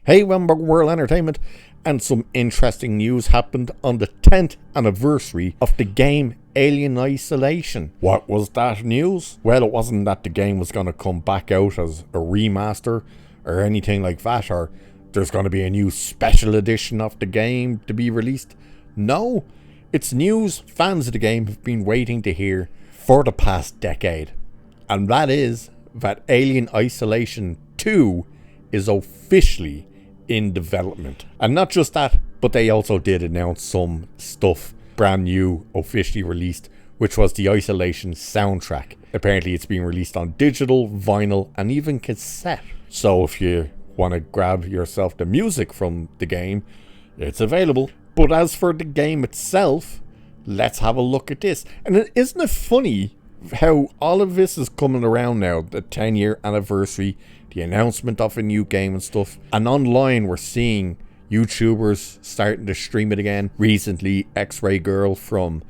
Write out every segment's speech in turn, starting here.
Hey, Wemberg World Entertainment, and some interesting news happened on the 10th anniversary of the game Alien Isolation. What was that news? Well, it wasn't that the game was going to come back out as a remaster or anything like that, or there's going to be a new special edition of the game to be released. No, it's news fans of the game have been waiting to hear for the past decade. And that is that Alien Isolation 2 is officially in development. And not just that, but they also did announce some stuff brand new, officially released, which was the Isolation soundtrack. Apparently it's being released on digital, vinyl, and even cassette. So if you want to grab yourself the music from the game, it's available. But as for the game itself, let's have a look at this. And isn't it funny how all of this is coming around now, the 10-year anniversary, the announcement of a new game and stuff, and online we're seeing YouTubers starting to stream it again. Recently, X-Ray Girl from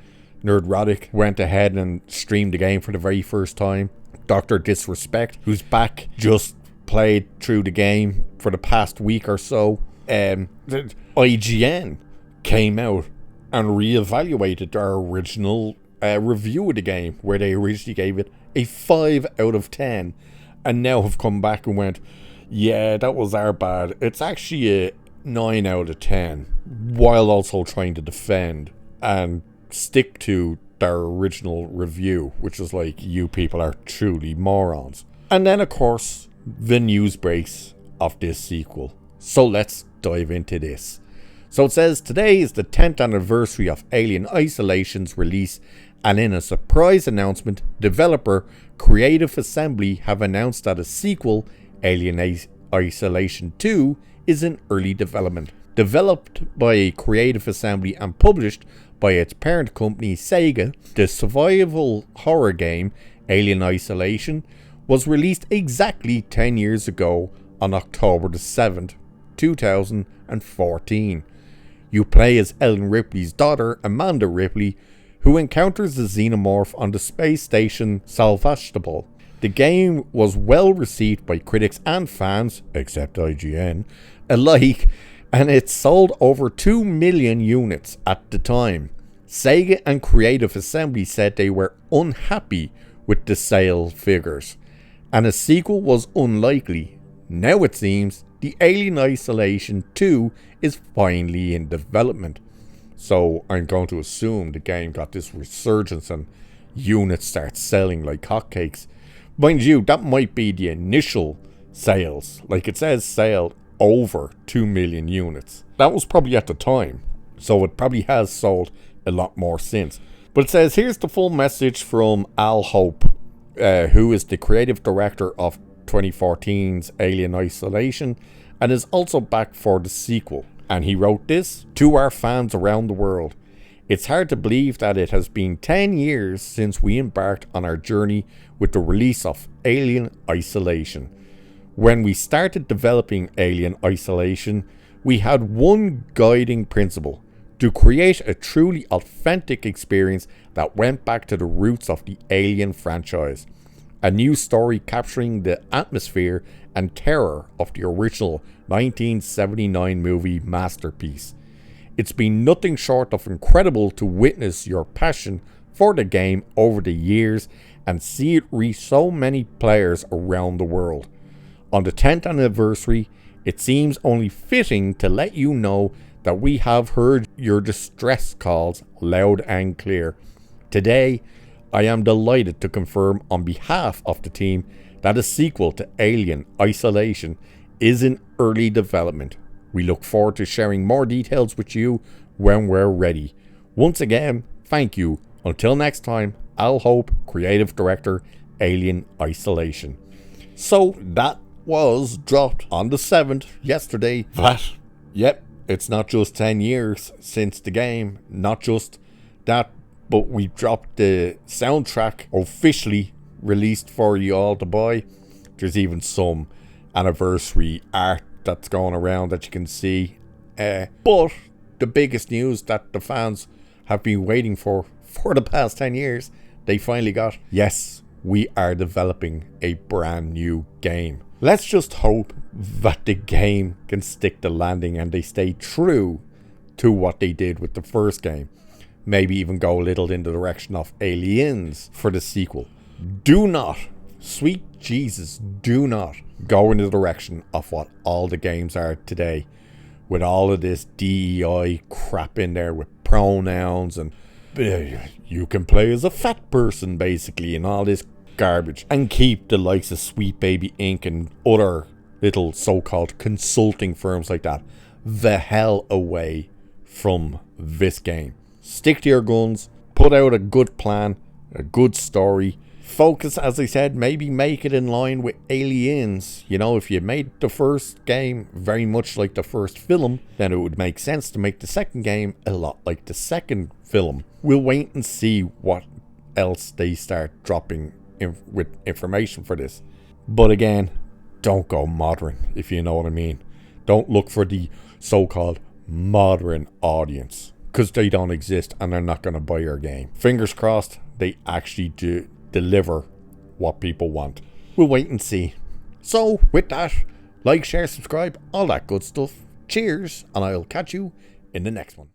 Nerdrotic went ahead and streamed the game for the very first time. Dr. Disrespect, who's back, just played through the game for the past week or so. IGN came out and reevaluated their original review of the game, where they originally gave it a 5 out of 10, and now have come back and went, yeah, that was our bad. It's actually a 9 out of 10, while also trying to defend and stick to their original review, which is like, you people are truly morons. And then of course the news breaks of this sequel. So let's dive into this. So it says, today is the 10th anniversary of Alien Isolation's release, and in a surprise announcement, developer Creative Assembly have announced that a sequel, Alien Isolation 2, is in early development. Developed by Creative Assembly and published by its parent company Sega, the survival horror game Alien Isolation was released exactly 10 years ago on October the 7th, 2014. You play as Ellen Ripley's daughter, Amanda Ripley, who encounters the xenomorph on the space station Sevastopol. The game was well received by critics and fans, except IGN, alike, and it sold over 2 million units at the time. Sega and Creative Assembly said they were unhappy with the sale figures, and a sequel was unlikely. Now it seems the Alien Isolation 2 is finally in development. So I'm going to assume the game got this resurgence and units start selling like hotcakes. Mind you, that might be the initial sales. Like it says sale over 2 million units. That was probably at the time. So it probably has sold a lot more since. But it says, here's the full message from Al Hope, who is the creative director of 2014's Alien Isolation and is also back for the sequel. And he wrote this: to our fans around the world, it's hard to believe that it has been 10 years since we embarked on our journey with the release of Alien Isolation. When we started developing Alien Isolation, we had one guiding principle: to create a truly authentic experience that went back to the roots of the Alien franchise. A new story capturing the atmosphere and terror of the original 1979 movie masterpiece. It's been nothing short of incredible to witness your passion for the game over the years and see it reach so many players around the world. On the 10th anniversary, it seems only fitting to let you know that we have heard your distress calls loud and clear. Today, I am delighted to confirm on behalf of the team that a sequel to Alien Isolation is in early development. We look forward to sharing more details with you when we're ready. Once again, thank you. Until next time, Al Hope, Creative Director, Alien Isolation. So that was dropped on the 7th, yesterday. That, yep, it's not just 10 years since the game, not just that, but we dropped the soundtrack officially released for you all to buy. There's even some anniversary art that's going around that you can see. But the biggest news that the fans have been waiting for the past 10 years, they finally got. Yes, we are developing a brand new game. Let's just hope that the game can stick the landing and they stay true to what they did with the first game. Maybe even go a little in the direction of Aliens for the sequel. Do not, sweet Jesus, do not go in the direction of what all the games are today, with all of this DEI crap in there with pronouns and you can play as a fat person basically and all this garbage, and keep the likes of Sweet Baby Inc. and other little so-called consulting firms like that the hell away from this game. Stick to your guns, put out a good plan, a good story. Focus, as I said, maybe make it in line with Aliens. You know, if you made the first game very much like the first film, then it would make sense to make the second game a lot like the second film. We'll wait and see what else they start dropping with information for this. But again, don't go modern, if you know what I mean. Don't look for the so-called modern audience, because they don't exist and they're not going to buy your game. Fingers crossed they actually do deliver what people want. We'll wait and see. So with that, like, share, subscribe, all that good stuff. Cheers, and I'll catch you in the next one.